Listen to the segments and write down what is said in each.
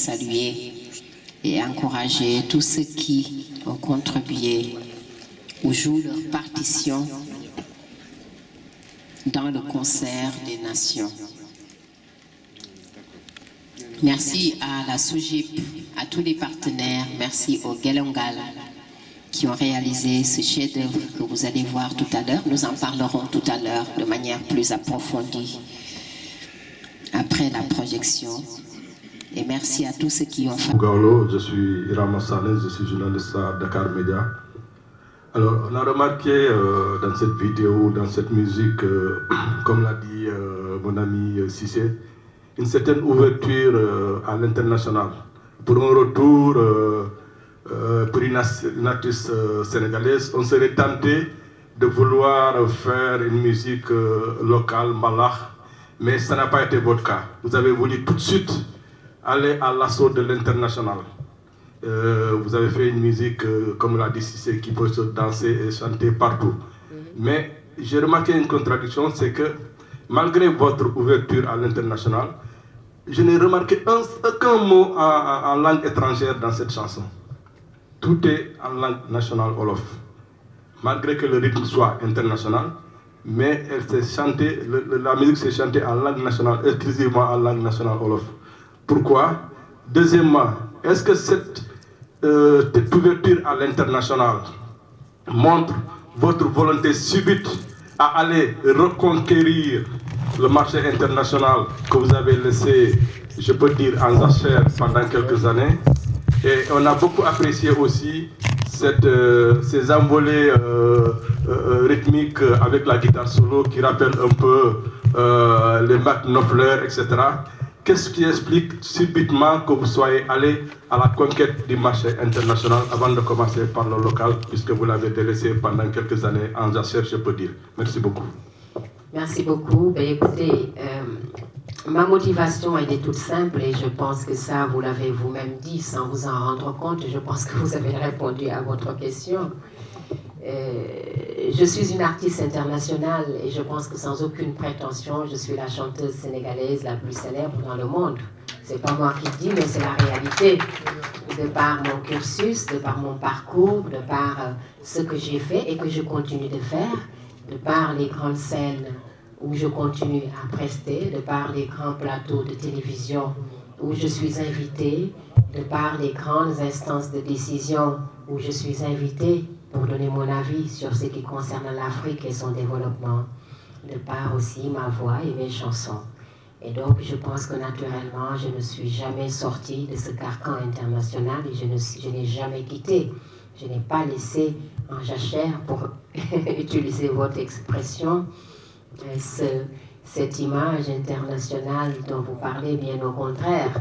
saluer et encourager tous ceux qui ont contribué ou jouent leur partition dans le concert des nations. Merci à la SOGIP, à tous les partenaires, merci aux Gelongal qui ont réalisé ce chef-d'œuvre que vous allez voir tout à l'heure. Nous en parlerons tout à l'heure de manière plus approfondie après la projection. Et merci à tous ceux qui ont fait. Je suis Iram Saleh, je suis journaliste à Dakar Media. Alors, on a remarqué dans cette vidéo, dans cette musique, comme l'a dit mon ami Cissé, une certaine ouverture à l'international. Pour un retour, pour une artiste sénégalaise, on serait tenté de vouloir faire une musique locale, malach, mais ça n'a pas été votre cas. Vous avez voulu tout de suite aller à l'assaut de l'international. Vous avez fait une musique, comme l'a dit Cissé, qui peut se danser et chanter partout. Mais j'ai remarqué une contradiction, c'est que malgré votre ouverture à l'international, je n'ai remarqué aucun mot en langue étrangère dans cette chanson. Tout est en langue nationale Wolof. Malgré que le rythme soit international, mais la musique s'est chantée en langue nationale, exclusivement en langue nationale Wolof. Pourquoi? Deuxièmement, est-ce que cette ouverture à l'international montre votre volonté subite à aller reconquérir le marché international que vous avez laissé, je peux dire, en jachère pendant quelques années? Et on a beaucoup apprécié aussi ces envolées rythmiques avec la guitare solo qui rappellent un peu les Mac Knopfler, etc. Qu'est-ce qui explique subitement que vous soyez allé à la conquête du marché international avant de commencer par le local, puisque vous l'avez délaissé pendant quelques années en jachère, je peux dire? Merci beaucoup. Merci beaucoup. Ben, écoutez, ma motivation elle est toute simple et je pense que ça, vous l'avez vous-même dit sans vous en rendre compte. Je pense que vous avez répondu à votre question. Je suis une artiste internationale et je pense que sans aucune prétention, je suis la chanteuse sénégalaise la plus célèbre dans le monde. C'est pas moi qui le dis, mais c'est la réalité. De par mon cursus, de par mon parcours, de par ce que j'ai fait et que je continue de faire, de par les grandes scènes où je continue à prester, de par les grands plateaux de télévision où je suis invitée, de par les grandes instances de décision où je suis invitée pour donner mon avis sur ce qui concerne l'Afrique et son développement, de par aussi ma voix et mes chansons. Et donc, je pense que naturellement, je ne suis jamais sortie de ce carcan international et je n'ai jamais quitté. Je n'ai pas laissé en jachère, pour utiliser votre expression, cette image internationale dont vous parlez, bien au contraire.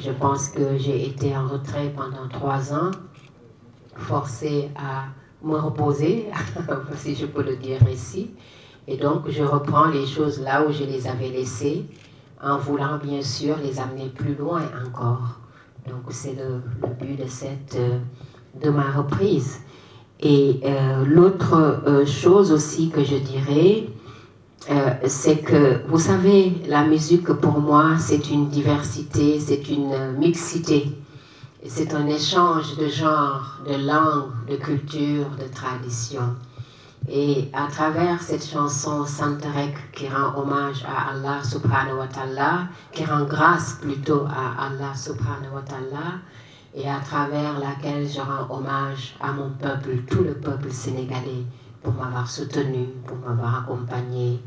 Je pense que j'ai été en retrait pendant 3 ans, forcée à me reposer, si je peux le dire ainsi. Et donc, je reprends les choses là où je les avais laissées, en voulant bien sûr les amener plus loin encore. Donc, c'est le but de ma reprise. Et l'autre chose aussi que je dirais, c'est que, vous savez, la musique pour moi, c'est une diversité, c'est une mixité. C'est un échange de genres, de langues, de cultures, de traditions. Et à travers cette chanson Santarek qui rend hommage à Allah subhanahu wa ta'ala, qui rend grâce plutôt à Allah subhanahu wa ta'ala, et à travers laquelle je rends hommage à mon peuple, tout le peuple sénégalais, pour m'avoir soutenu, pour m'avoir accompagné,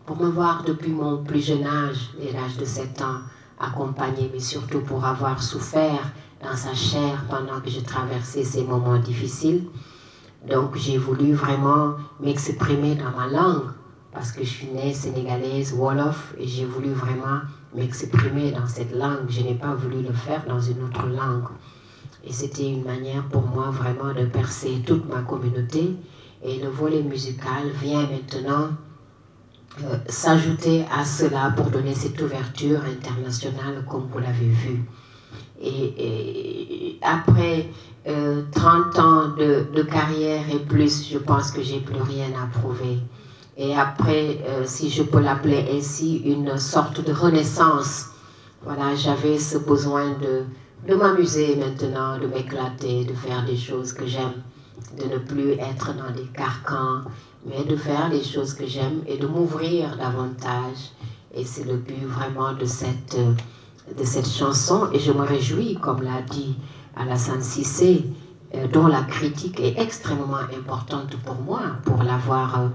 pour m'avoir depuis mon plus jeune âge, et l'âge de 7 ans, accompagné, mais surtout pour avoir souffert dans sa chair pendant que je traversais ces moments difficiles. Donc j'ai voulu vraiment m'exprimer dans ma langue, parce que je suis née sénégalaise, Wolof, et j'ai voulu vraiment m'exprimer dans cette langue. Je n'ai pas voulu le faire dans une autre langue. Et c'était une manière pour moi vraiment de percer toute ma communauté. Et le volet musical vient maintenant s'ajouter à cela pour donner cette ouverture internationale comme vous l'avez vu. Et après 30 ans de carrière et plus, je pense que j'ai plus rien à prouver. Et après, si je peux l'appeler ainsi, une sorte de renaissance. Voilà, j'avais ce besoin de m'amuser maintenant, de m'éclater, de faire des choses que j'aime, de ne plus être dans des carcans, mais de faire les choses que j'aime et de m'ouvrir davantage. Et c'est le but vraiment de cette chanson. Et je me réjouis, comme l'a dit Alassane Cissé, dont la critique est extrêmement importante pour moi, pour l'avoir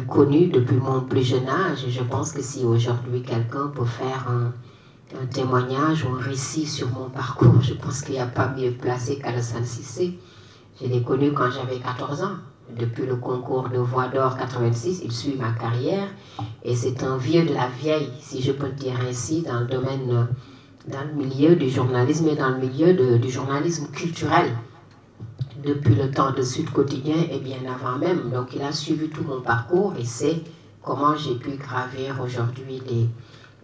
connu depuis mon plus jeune âge. Et je pense que si aujourd'hui quelqu'un peut faire un témoignage ou un récit sur mon parcours, je pense qu'il n'y a pas mieux placé qu'Alassane Cissé. Je l'ai connu quand j'avais 14 ans. Depuis le concours de Voix d'Or 86, il suit ma carrière. Et c'est un vieux de la vieille, si je peux le dire ainsi, dans le domaine, dans le milieu du journalisme et dans le milieu du journalisme culturel. Depuis le temps de Sud Quotidien et bien avant même. Donc il a suivi tout mon parcours et sait comment j'ai pu gravir aujourd'hui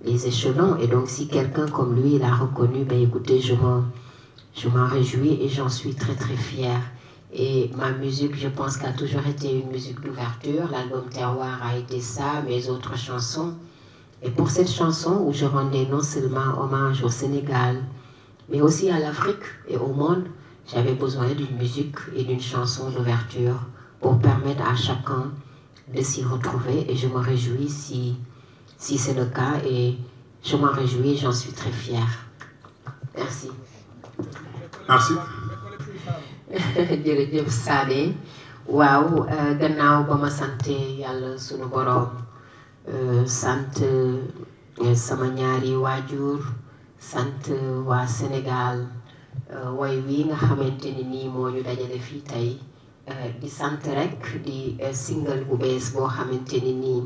les échelons. Et donc si quelqu'un comme lui l'a reconnu, ben écoutez, je m'en réjouis et j'en suis très très fière. Et ma musique, je pense qu'elle a toujours été une musique d'ouverture. L'album Terroir a été ça, mes autres chansons. Et pour cette chanson où je rendais non seulement hommage au Sénégal, mais aussi à l'Afrique et au monde, j'avais besoin d'une musique et d'une chanson d'ouverture pour permettre à chacun de s'y retrouver. Et je me réjouis si c'est le cas. Et je m'en réjouis, j'en suis très fière. Merci. Merci. jërëjëf Sané waaw gannaaw ba ma sante yàlla sunu boroom sant sama ñaari waajur sant waa Sénégal way wi nga xamante ni nii moo ñu dajale fii tey di sant rek di single bu bees boo xamante ni nii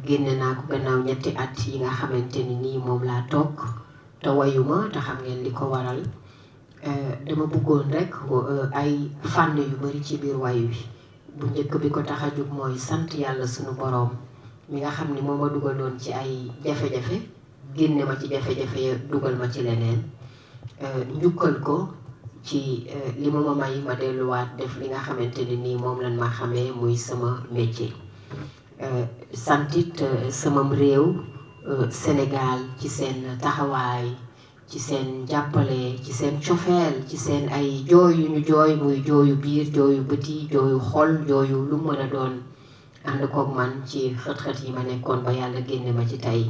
génne naa ko gannaaw ñetti at yi nga xamante ni nii moom laa toog te wayuma te xam ngeen li ko waral dama bëggoon rek ay fànn yu bari ci biir way wi bu njëkk bi ko tax a jóg mooy sant yàlla sunu boroom mi nga xam ni moo ma dugaloon ci ay jafe-jafe génne ma ci jafe-jafe dugal ma ci leneen njukkal ko ci li ma may ma delluwaat def li nga xamante ni nii moom lan ma xamee muy sama métier santit samam réew Sénégal ci seen taxawaay ci seen jàppale ci seen cofeel ci seen ay jooy yu ñu jooy muy jooyu biir jooyu bëti jooyu xol jooyu lu mën a doon ànd koog man ci xët-xët yi ma nekkoon ba yàlla génne ma ci tey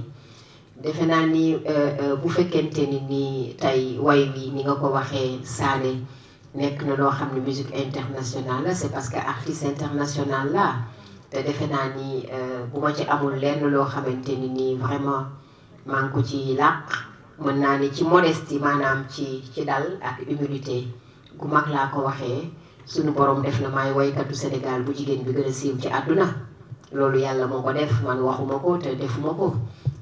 defe naa ni bu fekkente ni nii tey way bi ni nga ko waxee Sané nekk na loo xam ne musique internationale la c'est parce que artiste international la te defe naa ni bu ma ci amul lenn loo xamante ni nii vraiment maa ngi ko ci làq mën naa ni ci modestie maanaam ci dal ak humilité gu mag laa ko waxee suñu borom def na may waykatu Sénégal bu jigéen bi gën a siiw ci àdduna loolu yàlla moo ko def man waxuma ko te defuma ko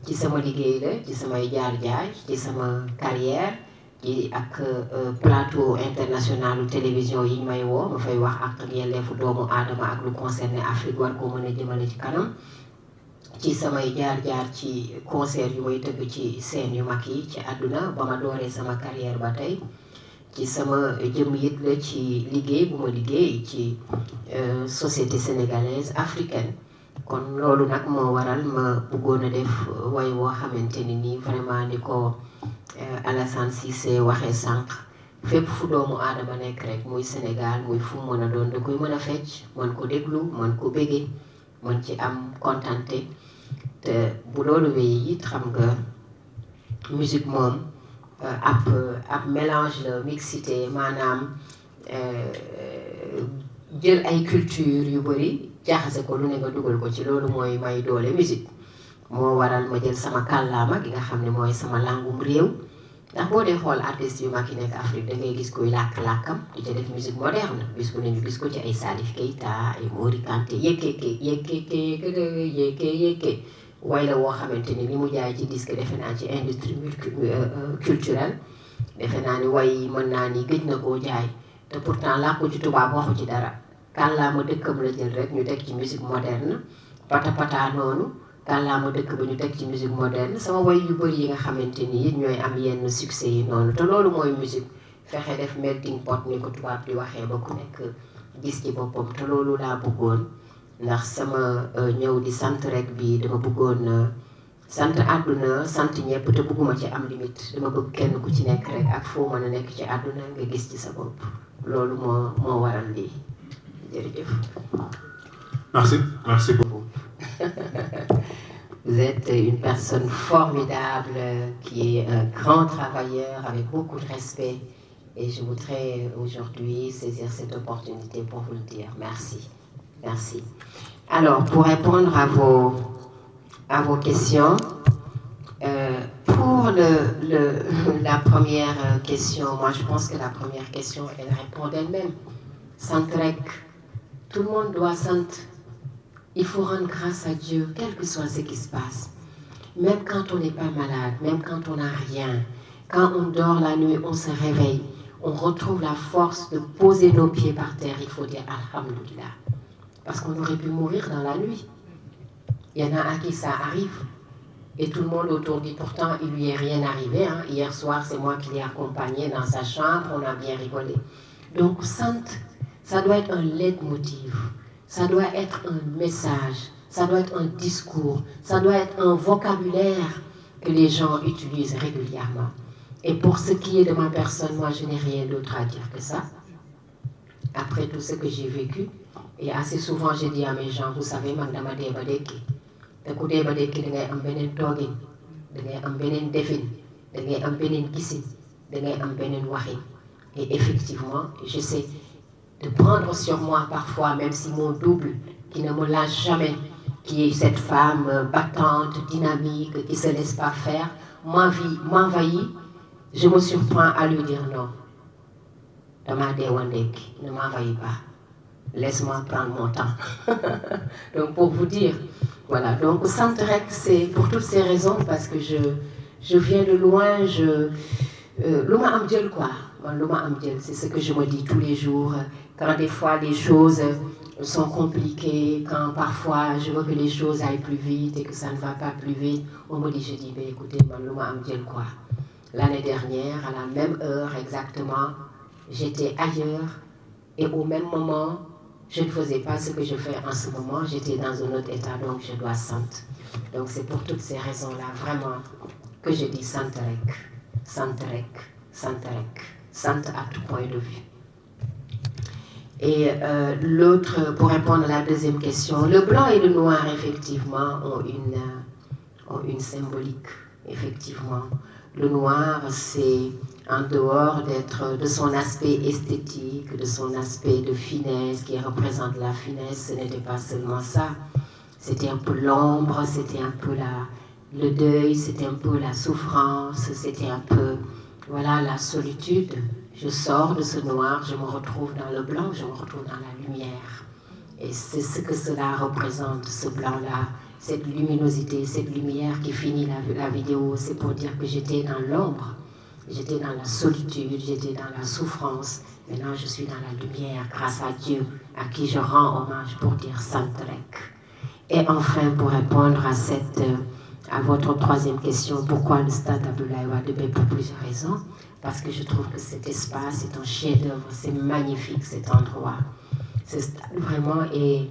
ci sama liggéey la ci samay jaar-jaar ci sama carrière ci ak plateau international télévision yi ñu may woo ma fay wax ak yelleefu doomu aadama ak lu concerné Afrique war koo mën a jëmale ci kanam ci samay jaar-jaar ci concert yu may tëgg ci scène yu mag yi ci àdduna ba ma dooree sama carrière ba tey ci sama jëm it la ci liggéey bu ma liggéey ci société sénégalaise africaine kon loolu nag moo waral ma bëggoon a def way woo xamante ni nii vraiment ni ko Alassane Cissé waxee sànq fépp fu doomu aadama nekk rek muy Sénégal muy fu mën a doon da koy mën a fecc mën ko déglu mën ko béggee mën ci am kontante te bu loolu wéy it xam nga musique moom ab mélange la mixité maanaam jël ay culture yu bari jaxase ko lu ne nga dugal ko ci loolu mooy may doole musique moo waral ma jël sama kàllaama gi nga xam ne mooy sama langum réew ndax boo dee xool artistes yu mag yi nekk Afrique da ngay gis koy làkk-làkkam di ca def musique moderne bis bu ne ñu gis ko ci ay Salif Keita ay Mori Kanté yékke way la woo xamante ni li mu jaay ci disque defe naa ci industrie culturelle defe naa ni way mën naa ni gëj na koo jaay te pourtant làkku ci tubaab waxu ci dara kàllaama dëkkam la jël rek ñu teg ci musique moderne pata pata noonu kàllaama dëkk ba ñu teg ci musique moderne sama way yu bëri yi nga xamante ni it ñooy am yenn succès yi noonu te loolu mooy musique fexe def melting pot ni ko tubaab di waxee ba ku nekk gis ci boppam te loolu laa bëggoon ndax sama ñëw di sant rek bi dama bëggoon sant àdduna sant ñëpp te bëgguma ci am limite dama bëgg kenn ku ci nekk rek ak foo mën a nekk ci àdduna nga gis ci sa bopp loolu moo waral lii jërëjëf. Merci beaucoup. Vous êtes une personne formidable qui est un grand travailleur avec beaucoup de respect et je voudrais aujourd'hui saisir cette opportunité pour vous le dire. Merci. Merci. Alors, pour répondre à vos questions, pour la première question, moi je pense que la première question, elle répond d'elle-même. Sant rek, tout le monde doit sant. Il faut rendre grâce à Dieu, quel que soit ce qui se passe. Même quand on n'est pas malade, même quand on n'a rien, quand on dort la nuit, on se réveille, on retrouve la force de poser nos pieds par terre, il faut dire Alhamdulillah. Parce qu'on aurait pu mourir dans la nuit. Il y en a à qui ça arrive. Et tout le monde autour dit, pourtant, il lui est rien arrivé. Hein. Hier soir, c'est moi qui l'ai accompagné dans sa chambre, on a bien rigolé. Donc, sant, ça doit être un leitmotiv. Ça doit être un message, ça doit être un discours, ça doit être un vocabulaire que les gens utilisent régulièrement. Et pour ce qui est de ma personne, moi je n'ai rien d'autre à dire que ça. Après tout ce que j'ai vécu, et assez souvent je dis à mes gens, vous savez, Magdama Debadeki, te ku Debadeki da ngay am benen toogin, da ngay am benen defin, da ngay am benen gisin, da ngay am benen waxin. Et effectivement, je sais de prendre sur moi parfois, même si mon double, qui ne me lâche jamais, qui est cette femme battante, dynamique, qui ne se laisse pas faire, m'envahit, je me surprends à lui dire non. Dama Dewandek, ne m'envahis pas. Laisse-moi prendre mon temps. Donc pour vous dire, voilà. Donc sant rek, c'est pour toutes ces raisons, parce que je viens de loin, l'uma am djel quoi. C'est ce que je me dis tous les jours. Quand des fois les choses sont compliquées, quand parfois je veux que les choses aillent plus vite et que ça ne va pas plus vite, on me dit, je dis, ben écoutez, quoi. L'année dernière, à la même heure exactement, j'étais ailleurs et au même moment, je ne faisais pas ce que je fais en ce moment, j'étais dans un autre état, donc je dois sant. Donc c'est pour toutes ces raisons-là, vraiment, que je dis sant rek, sant rek, sant rek, sant à tout point de vue. Et l'autre, pour répondre à la deuxième question, le blanc et le noir, effectivement, ont une symbolique, effectivement. Le noir, c'est en dehors de son aspect esthétique, de son aspect de finesse, qui représente la finesse, ce n'était pas seulement ça. C'était un peu l'ombre, c'était un peu le deuil, c'était un peu la souffrance, c'était un peu, voilà, la solitude. Je sors de ce noir, je me retrouve dans le blanc, je me retrouve dans la lumière. Et c'est ce que cela représente, ce blanc-là, cette luminosité, cette lumière qui finit la vidéo. C'est pour dire que j'étais dans l'ombre, j'étais dans la solitude, j'étais dans la souffrance. Maintenant, je suis dans la lumière, grâce à Dieu, à qui je rends hommage pour dire sant rek. Et enfin, pour répondre à votre troisième question, pourquoi le stade Abdoulaye Wade? Pour plusieurs raisons. Parce que je trouve que cet espace est un chef-d'œuvre, c'est magnifique cet endroit. Ce stade vraiment est,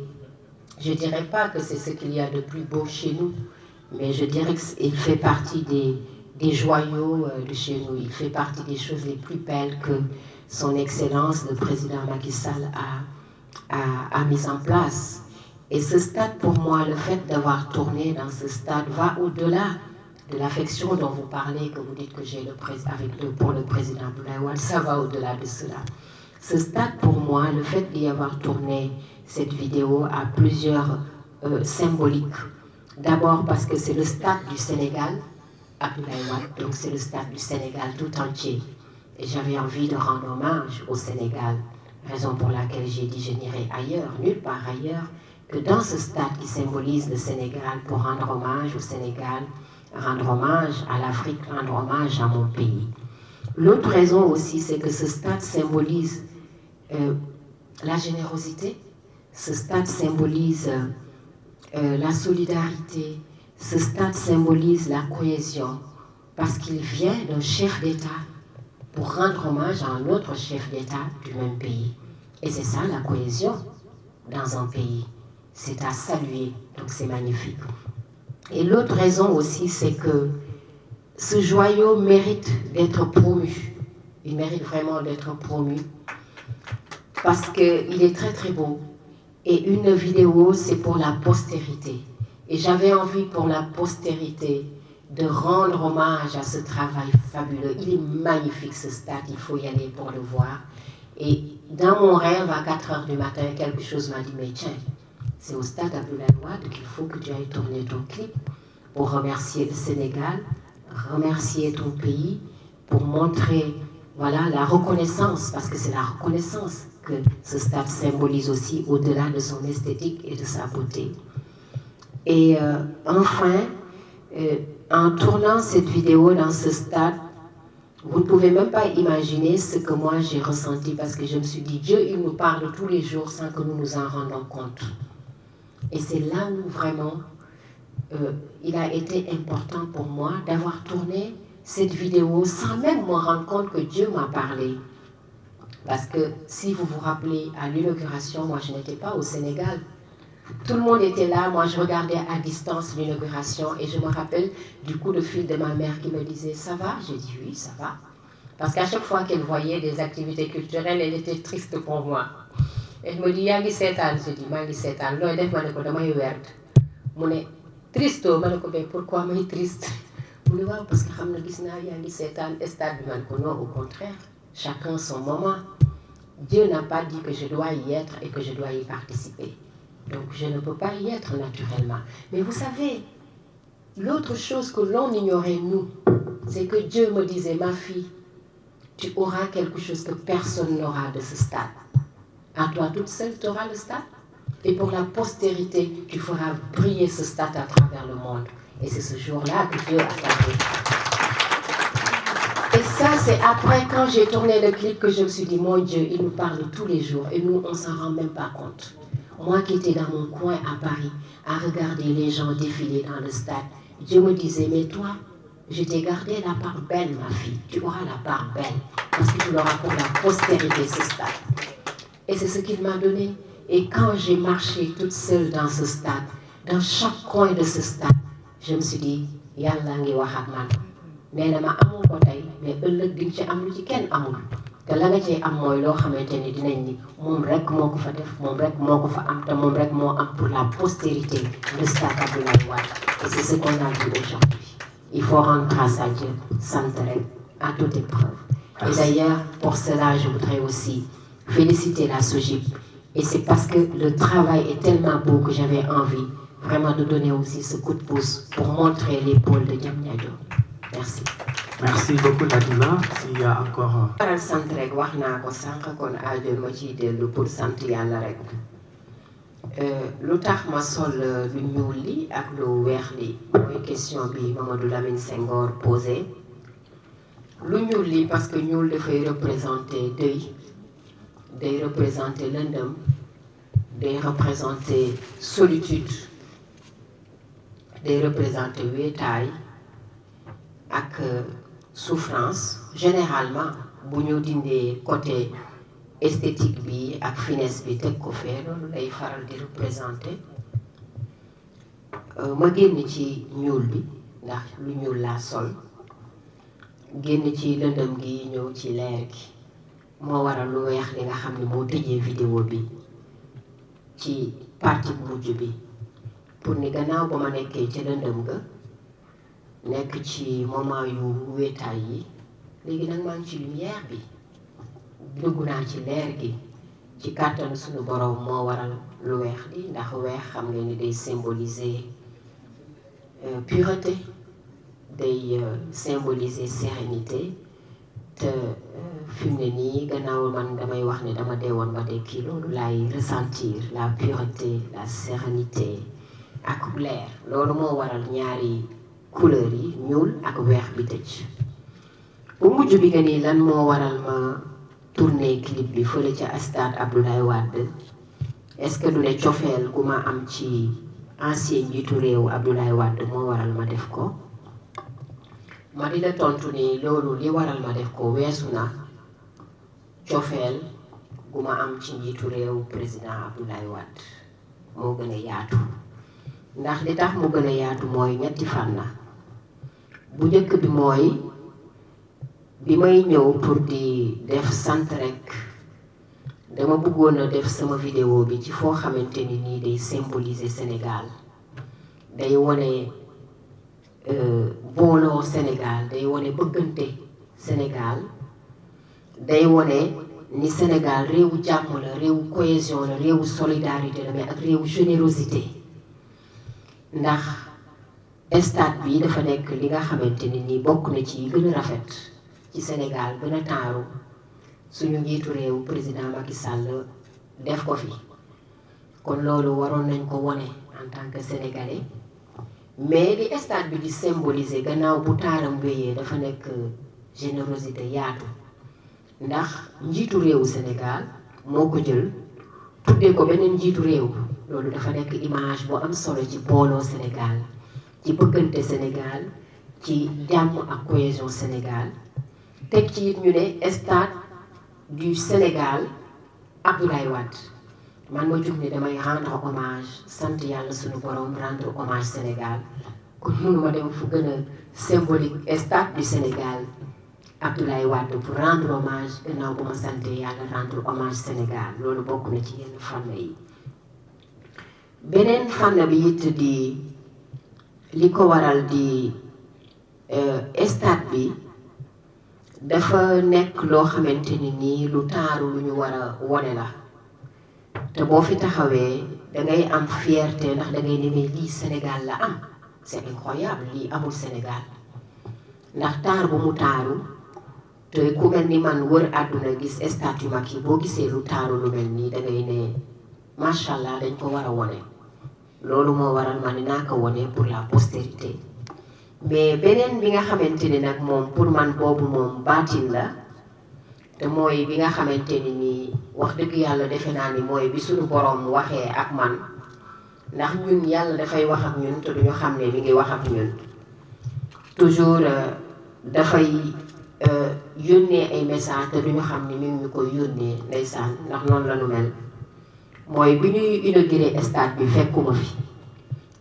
je ne dirais pas que c'est ce qu'il y a de plus beau chez nous, mais je dirais qu'il fait partie des joyaux de chez nous. Il fait partie des choses les plus belles que son Excellence, le président Macky Sall, a mis en place. Et ce stade, pour moi, le fait d'avoir tourné dans ce stade va au-delà de l'affection dont vous parlez, que vous dites que j'ai pour le président Abdoulaye Wade, ça va au-delà de cela. Ce stade, pour moi, le fait d'y avoir tourné cette vidéo a plusieurs symboliques. D'abord parce que c'est le stade du Sénégal, Abdoulaye Wade, donc c'est le stade du Sénégal tout entier. Et j'avais envie de rendre hommage au Sénégal, raison pour laquelle j'ai dit je n'irai ailleurs, nulle part ailleurs, que dans ce stade qui symbolise le Sénégal, pour rendre hommage au Sénégal, rendre hommage à l'Afrique, rendre hommage à mon pays. L'autre raison aussi, c'est que ce stade symbolise la générosité, ce stade symbolise la solidarité, ce stade symbolise la cohésion, parce qu'il vient d'un chef d'État pour rendre hommage à un autre chef d'État du même pays. Et c'est ça la cohésion dans un pays. C'est à saluer, donc c'est magnifique. Et l'autre raison aussi, c'est que ce joyau mérite d'être promu. Il mérite vraiment d'être promu parce qu'il est très très beau. Et une vidéo, c'est pour la postérité. Et j'avais envie pour la postérité de rendre hommage à ce travail fabuleux. Il est magnifique ce stade, il faut y aller pour le voir. Et dans mon rêve, à 4 heures du matin, quelque chose m'a dit, mais tiens, c'est au stade Abdoulaye Wade qu'il faut que tu ailles tourner ton clip pour remercier le Sénégal, remercier ton pays, pour montrer voilà, la reconnaissance, parce que c'est la reconnaissance que ce stade symbolise aussi au-delà de son esthétique et de sa beauté. Et enfin, en tournant cette vidéo dans ce stade, vous ne pouvez même pas imaginer ce que moi j'ai ressenti parce que je me suis dit, Dieu, il nous parle tous les jours sans que nous nous en rendons compte. Et c'est là où vraiment, il a été important pour moi d'avoir tourné cette vidéo sans même me rendre compte que Dieu m'a parlé. Parce que si vous vous rappelez, à l'inauguration, moi je n'étais pas au Sénégal. Tout le monde était là, moi je regardais à distance l'inauguration et je me rappelle du coup de fil de ma mère qui me disait « ça va ?» J'ai dit « oui, ça va ». Parce qu'à chaque fois qu'elle voyait des activités culturelles, elle était triste pour moi. Elle me dit « yaa ngi seetaan ?» Je dis « maa ngi seetaan looy def ?» Ma ne ko damay werd. Mu ne « tristo ?» Ma ne ko « mais pourquoi may triste ?» Mu ne « waaw parce que xam na gis naa yaa ngi seetaan stade bi. Ma ne ko « non, au contraire, chacun son moment. Dieu n'a pas dit que je dois y être et que je dois y participer. Donc je ne peux pas y être naturellement. Mais vous savez, l'autre chose que l'on ignorait, nous, c'est que Dieu me disait, ma fille, tu auras quelque chose que personne n'aura de ce stade. À toi toute seule, tu auras le stade. Et pour la postérité, tu feras briller ce stade à travers le monde. Et c'est ce jour-là que Dieu a parlé. Et ça, c'est après, quand j'ai tourné le clip, que je me suis dit, mon Dieu, il nous parle tous les jours. Et nous, on ne s'en rend même pas compte. Moi qui étais dans mon coin à Paris, à regarder les gens défiler dans le stade, Dieu me disait, mais toi, je t'ai gardé la part belle, ma fille. Tu auras la part belle, parce que tu l'auras pour la postérité, ce stade. Et c'est ce qu'il m'a donné. Et quand j'ai marché toute seule dans ce stade, dans chaque coin de ce stade, je me suis dit, Yàlla ngi wax ak man. Nee na ma amul ko tey, mais ëllëg di nga ci am lu ci kenn amul. te la nga cee am mooy loo xamante ni dinañ ni moom rek moo ko fa def moom rek moo ko fa am te moom rek moo am pour la postérité le stade Abdoulaye Wade. Et c'est ce qu'on a vu aujourd'hui. Il faut rendre grâce à Dieu, sant rek, à toute épreuve. Et d'ailleurs, pour cela, je voudrais aussi féliciter la SOGIP. Et c'est parce que le travail est tellement beau que j'avais envie vraiment de donner aussi ce coup de pouce pour montrer l'épaule de Diamniadio. Merci. Merci beaucoup Nadima. S'il y a encore... waral sant rek wax naa ko sànq kon aajo ma ciy dellu pour sant yàlla rek lu tax ma sol lu ñuul li ak lu weex li mooy question bi Mamadou Lamine Senghor posé lu ñuul li parce que ñuul dafay représenter deuil day représenter lëndëm day représenter solitude day représenter wéetaay ak souffrance. Généralement bu ñu dindee côté esthétique bi ak finesse bi teg ko fee loolu lay faral di représenter ma génn ci ñuul bi ndax lu ñuul laa sol génn ci lëndëm gi ñëw ci leer gi moo waral lu weex li nga xam ne moo tëjee vidéo bi ci partie bu mujj bi pour ni gannaaw ba ma nekkee ci lëndëm ga nekk ci moment yu wéetaay yi léegi nag maa ngi ci lumière bi dugg naa ci leer gi ci kàttanu suñu borom moo waral lu weex li ndax weex xam nga ni day symboliser pureté day symboliser sérénité te fi mu ne nii gannaaw man damay wax ne dama dee woon ba dekki loolu laay ressentir la pureté la sérénité ak leer loolu moo waral ñaari couleur yi ñuul ak weex bi tëj bu mujj bi que ni lan moo waral ma tourné clip bi fële ca stade Abdoulaye Wade est-ce que du ne cofeel gu ma am ci ancien njiitu réew Abdoulaye Wade moo waral ma def ko ma di la tontu ni loolu li waral ma def ko weesu na cofeel gu ma am ci njiitu réew président Abdoulaye Wade moo gën a yaatu ndax li tax mu gën a yaatu mooy ñetti fànn bu njëkk bi mooy bi may ñëw pour di def sant rek dama bëggoon a def sama vidéo bi ci foo xamante ni nii day symboliser Sénégal day wone booloo Sénégal day wone bëggante Sénégal day wone ni Sénégal réewu jàmm la réewu cohésion la réewu solidarité la mais ak réewu générosité ndax stade bi dafa nekk li nga xamante ni nii bokk na ci gën a rafet ci Sénégal gën a taaru suñu njiitu réew président Macky Sall def ko fi kon loolu waroon nañ ko wone en tant que sénégalais mais li stade bi di symboliser gannaaw bu taaram wéyee dafa nekk générosité yaatu ndax njiitu réewu Sénégal moo ko jël tuddee ko beneen njiitu réew loolu dafa nekk image bu am solo ci booloo Sénégal ci bëggante Sénégal ci jàmm ak cohésion Sénégal teg ci it ñu ne stade du Sénégal Abdoulaye Wade man ma jug ne damay rendre hommage sant yàlla suñu borom rendre hommage Sénégal kon mënuma dem fu gën a symbolique stade du Sénégal Abdoulaye Wade pour rendre hommage gannaaw bu ma sante yàlla rendre hommage Sénégal loolu bokk na ci yenn fànn yi beneen fànn bi it di li ko waral di stade bi dafa nekk loo xamante ni nii lu taaru lu ñu war a wone la te boo fi taxawee dangay am fierté ndax dangay ne lii Sénégal la am c'est incroyable lii amul Sénégal ndax taar bu mu taaru te ku mel ni man wër àdduna gis stade yu mag yi boo gisee lu taaru lu mel nii dangay ne macha allah dañ ko war a wone loolu moo waral ma ne naa ko wone pour la postérité mais beneen bi nga xamante ni nag moom pour man boobu moom baatin la te mooy bi nga xamante ni nii wax dëgg yàlla defe naa ni mooy bi suñu borom waxee ak man ndax ñun yàlla dafay wax ak ñun te duñu xam ne mi ngi wax ak ñun toujours dafay yónnee ay message te duñu xam ni mi ngi ñu koy yónnee ndeysaan ndax noonu la nu mel mooy bi ñuy inauguré stade bi fekkuma fi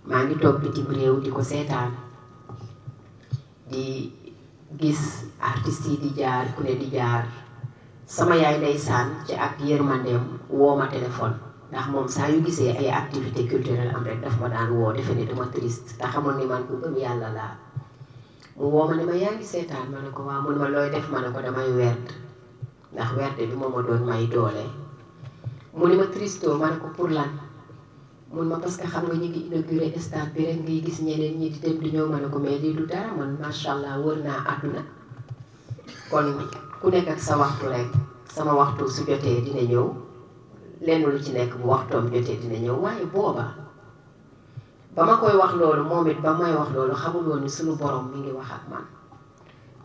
maa ngi toog bitim réew di ko seetaan di gis artistes yi di jaar ku ne di jaar sama yaay ndeysaan ci ak yërmandeem woo ma téléphone ndax moom saa yu gisee ay activité culturelle am rek daf ma daan woo defe ni dama triste te xamoon ni man ku gëm yàlla laa mu woo ma ne ma yaa ngi seetaan ma ne ko waaw mun ma looy def ma ne ko damay werd ndax werde bi moo ma doon may doole mu ne ma tristo ma ne ko pour lan mun ma parce que xam nga ñu ngi inauguré stade bi rek ngay gis ñeneen ñi di dem di ñëw ma ne ko mais lii du dara man macha allah wër naa àdduna kon ku nekk ak sa waxtu rek sama waxtu su jotee dina ñëw lenn lu ci nekk bu waxtoom jotee dina ñëw waaye booba ba ma koy wax loolu moom it ba may wax loolu xamul woon ni suñu borom mi ngi wax ak man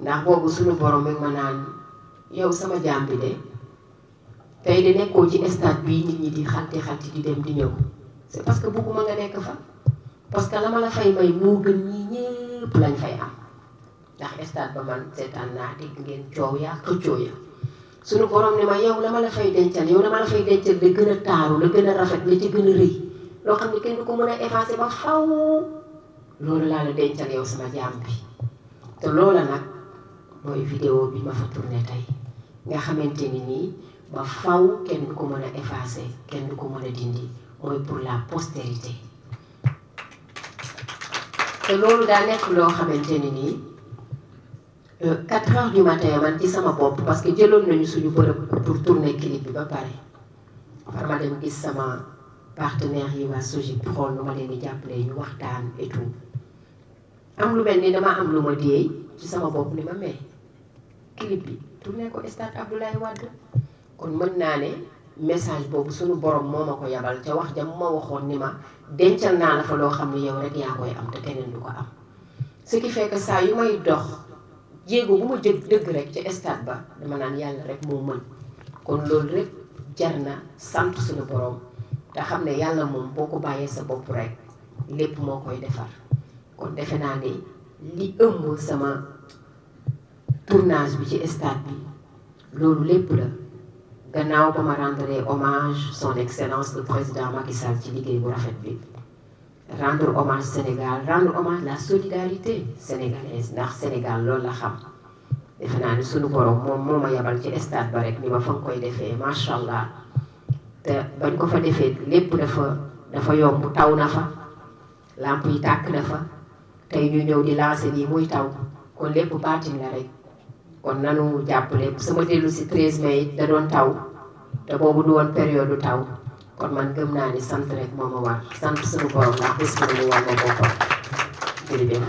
ndax boobu suñu borom mi ngi ma naan yow sama jaam bi de tey di nekkoo ci stade bii nit ñi di xalti di dem di ñëw c'est parce que bëgguma nga nekk fa parce que la ma la fay may moo gën ñii ñépp lañ fay am ndax stade ba man seetaan naa dégg ngeen coow yaa xëccoo ya suñu borom ne ma yow la ma la fay dencal yow la ma la fay dencal la gën a taaru la gën a rafet la ci gën a rëy loo xam ne kenn du ko mën a effacer ba faw loolu laa la dencal yow sama jaam bi te loola nag mooy vidéo bi ma fa tourné tey nga xamante ni nii ba faw kenn du ko mën a effacer kenn du ko mën a dindi mooy pour la postérité te loolu daa nekk loo xamante ni nii 4 heures du matin man ci sama bopp parce que jëloon nañu suñu bërëb pour tourner clip bi ba pare far ma dem gis sama partenaires yi waa SOGIP xool nu ma leen di jàppale ñu waxtaan et tout am lu mel ni dama am lu ma déey ci sama bopp ni ma mais clip bi tourné ko stade Abdoulaye Wade kon mën naa ne message boobu suñu borom moo ma ko yabal ca wax ja mu ma waxoon ni ma dencal naa la fa loo xam ne yow rek yaa koy am te keneen du ko am ce qui fait que saa yu may dox jéego bu ma jëg dëgg rek ci stade ba dama naan yàlla rek moo mën kon loolu rek jar na sant suñu borom te xam ne yàlla moom boo ko bàyyee sa bopp rek lépp moo koy defar kon defe naa ne li ëmb sama tournage bi ci stade bi loolu lépp la gannaaw ba ma rendre hommage son excellence le président Macky Sall ci liggéey bu rafet bi rendre hommage Sénégal rendre hommage la solidarité sénégalaise ndax Sénégal loolu la xam defe naa ni sunu borom moom moo ma yabal ci stade ba rek ni ma fa nga koy defee macha allah te bañ ko fa defee lépp dafa yomb taw na fa lamp yi tàkk na fa tey ñu ñëw di lancer lii muy taw kon lépp baatin la rek kon nanu jàppale sama dellu si 13 mai da doon taw te boobu du woon période taw kon man gëm naa ni sant rek moo ma war sant suñu borom ndax bés bu ne mu war ma boppam jërëjëf